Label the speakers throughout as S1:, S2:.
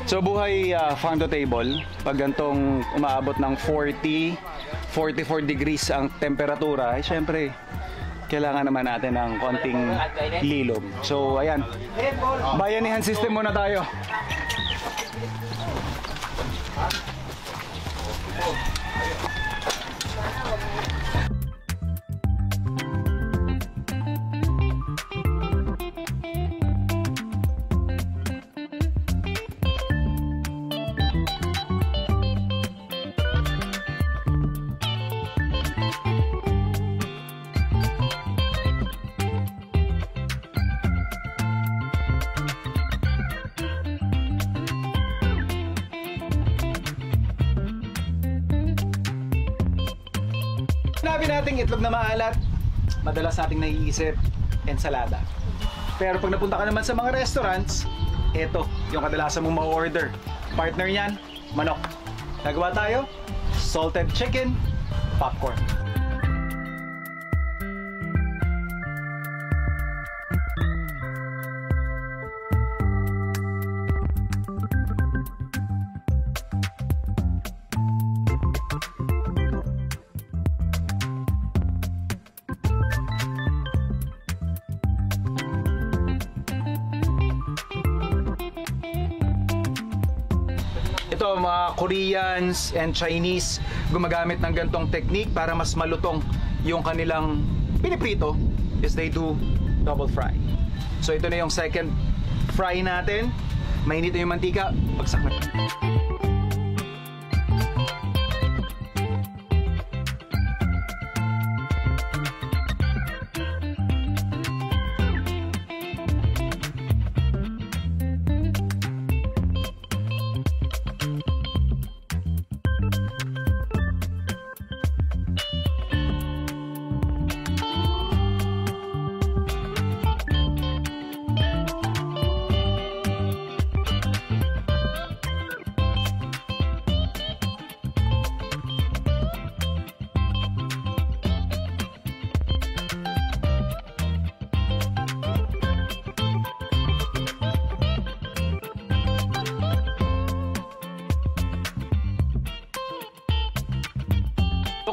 S1: So buhay farm to table, pag gantong umaabot ng 40, 44 degrees ang temperatura, eh, syempre, kailangan naman natin ng konting lilom. So ayan, bayanihan system muna tayo. Sinabi nating itlog na maalat, madalas nating naiisip, ensalada. Pero pag napunta ka naman sa mga restaurants, ito yung kadalasan mong ma-order. Partner niyan, manok. Nagawa tayo, salted chicken, popcorn. Ito, mga Koreans and Chinese gumagamit ng gantong technique para mas malutong yung kanilang piniprito is they do double fry. So ito na yung second fry natin. Mainit na yung mantika, bagsak na.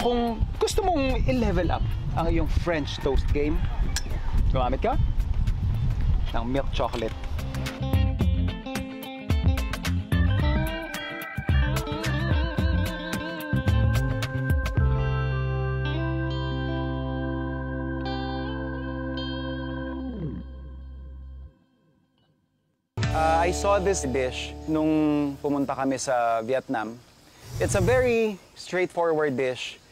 S1: Kung gusto mong i-level up ang iyong French toast game, gumamit ka ng milk chocolate. I saw this dish nung pumunta kami sa Vietnam. It's a very straightforward dish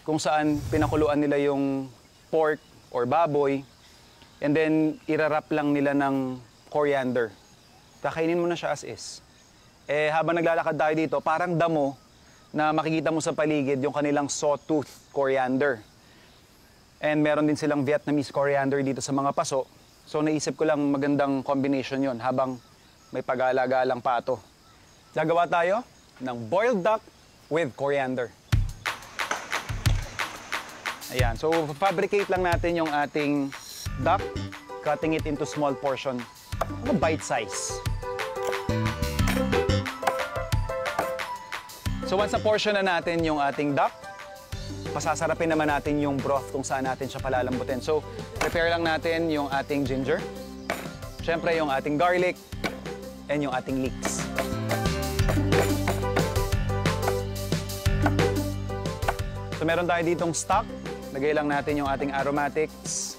S1: kung saan pinakuluan nila yung pork or baboy and then irarap lang nila ng coriander. Kakainin mo na siya as is. Eh habang naglalakad tayo dito, parang damo na makikita mo sa paligid yung kanilang sawtooth coriander. And meron din silang Vietnamese coriander dito sa mga paso. So naisip ko lang magandang combination yon habang may pag-aalaga-alang pato. Gagawa tayo ng boiled duck with coriander. Ayan, so fabricate lang natin yung ating duck, cutting it into small portion, bite size. So once na portion na natin yung ating duck, pasasarapin naman natin yung broth kung saan natin siya palalambutin. So prepare lang natin yung ating ginger, syempre yung ating garlic, and yung ating leeks. So meron tayo ditong stock. Lagay lang natin yung ating aromatics.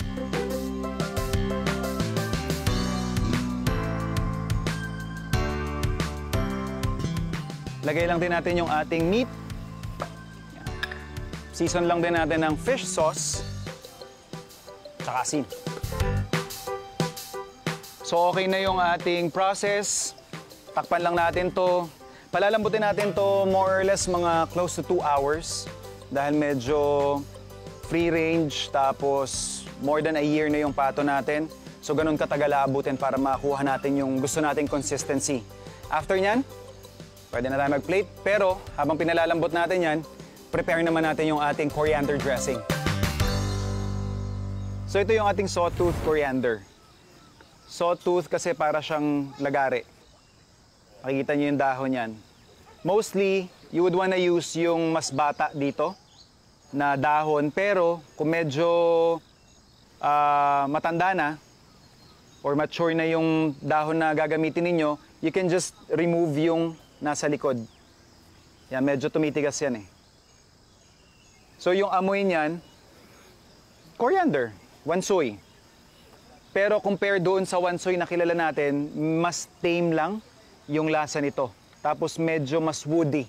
S1: Lagay lang din natin yung ating meat. Season lang din natin ng fish sauce. Tsaka asin. So okay na yung ating process. Takpan lang natin to. Palalambutin natin to more or less mga close to 2 hours. Dahil medyo free range, tapos more than a year na yung pato natin. So ganun katagal aabutin para makuha natin yung gusto nating consistency. After nyan, pwede na tayo mag-plate. Pero habang pinalalambot natin yan, prepare naman natin yung ating coriander dressing. So ito yung ating sawtooth coriander. Sawtooth kasi para siyang lagare. Makikita nyo yung dahon yan. Mostly, you would wanna use yung mas bata dito na dahon. Pero kung medyo matanda na or mature na yung dahon na gagamitin ninyo, you can just remove yung nasa likod. Yan, medyo tumitigas yan eh. So yung amoy niyan, coriander, wansoy. Pero compare doon sa wansoy na kilala natin, mas tame lang yung lasa nito. Tapos medyo mas woody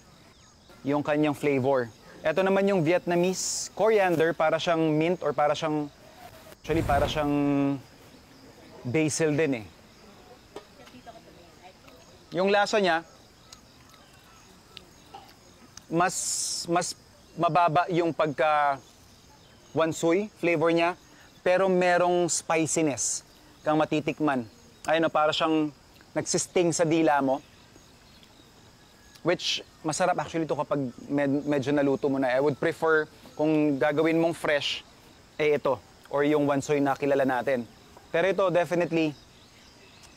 S1: yung kanyang flavor. Ito naman yung Vietnamese coriander, para siyang mint or para siyang, actually para siyang basil din eh. Yung lasa niya, mas mababa yung pagka wansoy flavor niya, pero merong spiciness kang matitikman. Ayun, para siyang nagsisting sa dila mo. Which, masarap actually ito kapag medyo naluto mo na. I would prefer, kung gagawin mong fresh, ito. Or yung wansoy na kilala natin. Pero ito, definitely,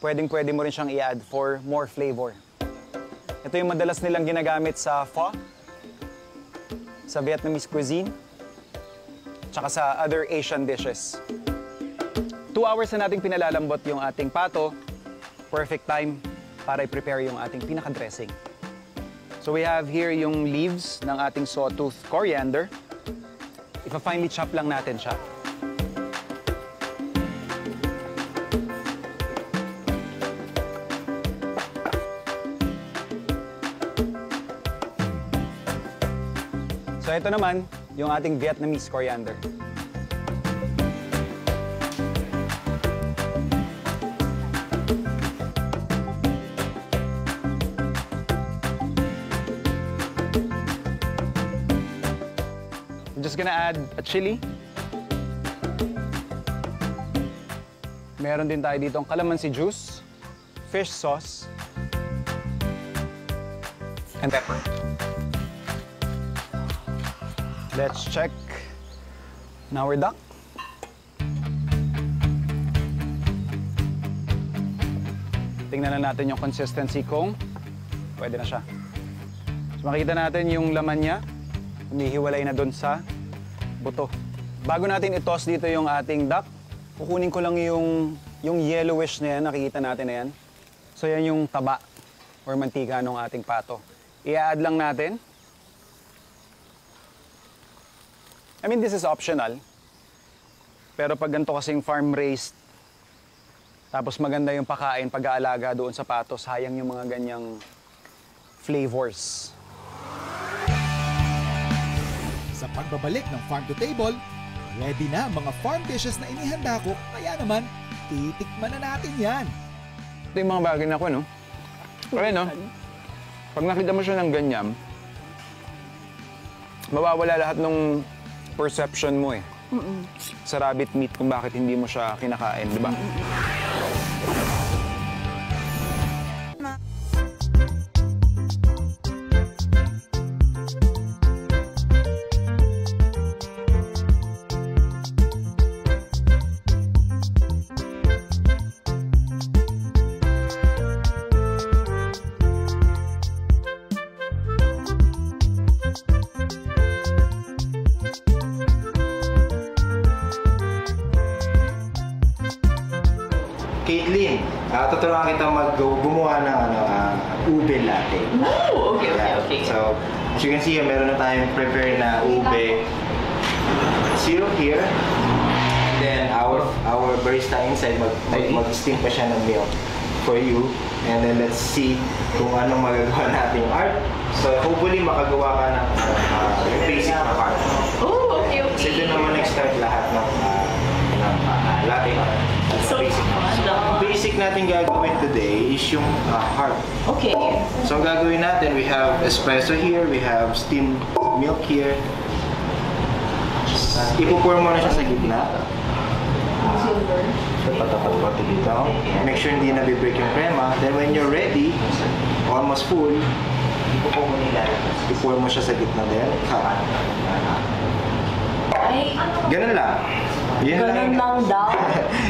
S1: pwede mo rin siyang i-add for more flavor. Ito yung madalas nilang ginagamit sa pho, sa Vietnamese cuisine, tsaka sa other Asian dishes. 2 hours na nating pinalalambot yung ating pato. Perfect time para i-prepare yung ating pinaka-dressing. So we have here yung leaves ng ating sawtooth coriander. Ipa-finely chop lang natin siya. So ito naman, yung ating Vietnamese coriander. I'm just gonna add a chili. Meron din tayo ditong calamansi juice, fish sauce, and pepper. Let's check our duck. Tingnan na natin yung consistency kung pwede na siya. So makikita natin yung laman niya, humihiwalay na doon sa buto. Bago natin i-toss dito yung ating duck, kukunin ko lang yung yellowish na yan, nakikita natin na yan. So yan yung taba or mantika ng ating pato. I-add lang natin. I mean, this is optional. Pero pag ganito kasing farm-raised, tapos maganda yung pakain, pag-aalaga doon sa pato, sayang yung mga ganyang flavors.
S2: Sa pagbabalik ng farm to table, ready na ang mga farm dishes na inihanda ko, kaya naman, titikman na natin yan.
S1: Ito yung mga bagay na ako, no? Kaya, no? Pag nakita mo siya ng ganyan, mawawala lahat ng perception mo eh. Sa rabbit meat kung bakit hindi mo siya kinakain, di ba?
S3: Caitlin, tuturuan kita gumawa ng ube latte.
S4: Oh, okay.
S3: So, as you can see, meron na tayong prepare na ube syrup here. And then our barista inside mag-steam pa siya ng milk for you. And then let's see kung anong magagawa natin art. So, hopefully makagawa ka ng basic na art.
S4: Oh, okay.
S3: So, doon naman nag-start lahat ng latte art.
S4: So,
S3: Basic natin gagawin today is yung heart.
S4: okay.
S3: So ang gagawin natin, we have espresso here, we have steamed milk here. Ipo-pour mo na siya sa gitna. So patapat-pati dito. Make sure hindi nabibreak yung crema. Then when you're ready, almost full, i-pour mo siya sa gitna din.
S4: Ay,
S3: Ganun lang. Yun
S4: ganun lang daw.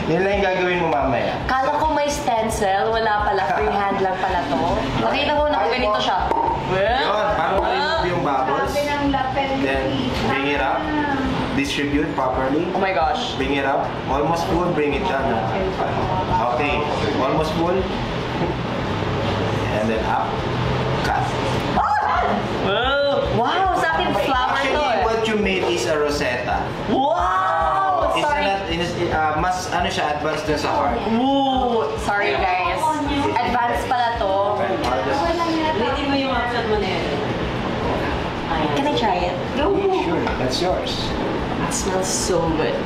S3: Yun lang yung gagawin mo mamaya.
S4: Kala ko may stencil, wala pala. Freehand lang pala to. Nakita ko na ganito siya.
S3: Yun, paano ma-remove yung bubbles? Then, bring it up. Distribute properly.
S4: Oh my gosh.
S3: Bring it up. Almost full, bring it down. Okay, almost full. And then up. Cut.
S4: Wow, sa akin flower to
S3: Actually,
S4: eh.
S3: what you made is a rosetta.
S4: Wow!
S3: It's
S4: Sorry.
S3: mas ano siya, advanced dun sa heart.
S4: Ooh, sorry guys. Advanced pala to.
S5: Ready mo yung upload mo na yun.
S4: Can I try it?
S3: Sure, that's yours.
S4: It smells so good.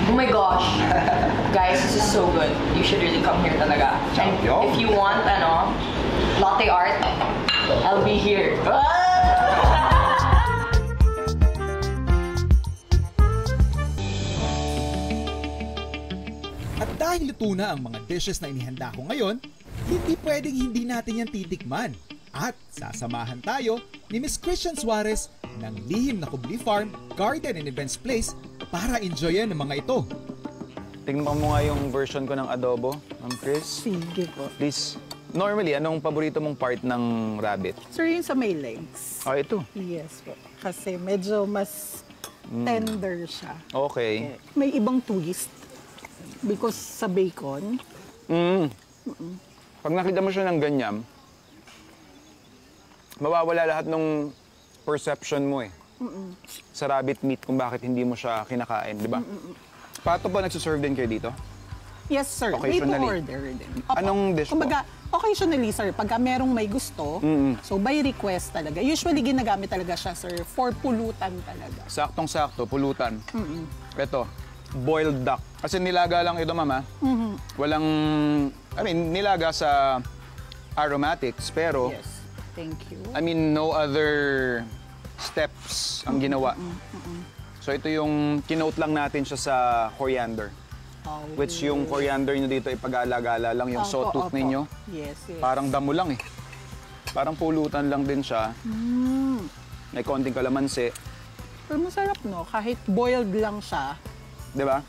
S4: Oh my gosh. Guys, this is so good. You should really come here talaga. And
S3: Yo.
S4: if you want, latte art, I'll be here.
S2: At dahil luto na ang mga dishes na inihanda ko ngayon, hindi pwedeng hindi natin yan titikman. At sasamahan tayo ni Miss Christian Suarez ng Lihim na Kubli Farm, Garden and Events Place para enjoyan ng mga ito.
S1: Tingnan mo nga yung version ko ng adobo, Ma'am Chris.
S6: Sige po.
S1: Please. Normally, anong paborito mong part ng rabbit?
S6: Sir, yung sa may legs.
S1: Oh, ito.
S6: Yes po. Kasi medyo mas tender siya.
S1: Okay.
S6: May ibang twist. Because sa bacon,
S1: Pag nakita mo siya ng ganyan, mawawala lahat ng perception mo eh. Sa rabbit meat kung bakit hindi mo siya kinakain, di ba? Pato pa nagsuserve din kayo dito?
S6: yes sir, may
S1: Occasionally.
S6: order din. Opo.
S1: Anong dish po?
S6: Kumbaga, occasionally sir, pagka merong may gusto, so by request talaga. Usually ginagamit talaga siya sir for pulutan talaga.
S1: Saktong-sakto, pulutan. Ito, boiled duck. Kasi nilaga lang ito, mama. Walang, nilaga sa aromatics, pero,
S6: Yes. Thank you.
S1: no other steps ang ginawa. So ito yung kinote lang natin siya sa coriander.
S6: Oh,
S1: Which yung coriander nyo dito, ipag-alagala lang yung
S6: opo,
S1: sawtooth
S6: opo.
S1: ninyo.
S6: Yes, yes.
S1: Parang damo lang eh. Parang pulutan lang din siya. May konting kalamansi.
S6: Pero masarap no, kahit boiled lang siya.
S1: Di ba?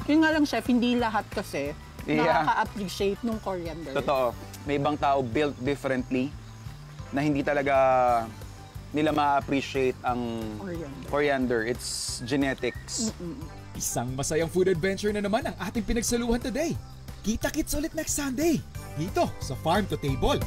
S6: Yun nga lang chef, hindi lahat kasi
S1: Yeah.
S6: nakaka-appreciate nung coriander.
S1: Totoo. May ibang tao built differently na hindi talaga nila ma-appreciate ang coriander. It's genetics.
S2: Isang masayang food adventure na naman ang ating pinagsaluhan today. Kita-kits ulit next Sunday, dito sa Farm to Table.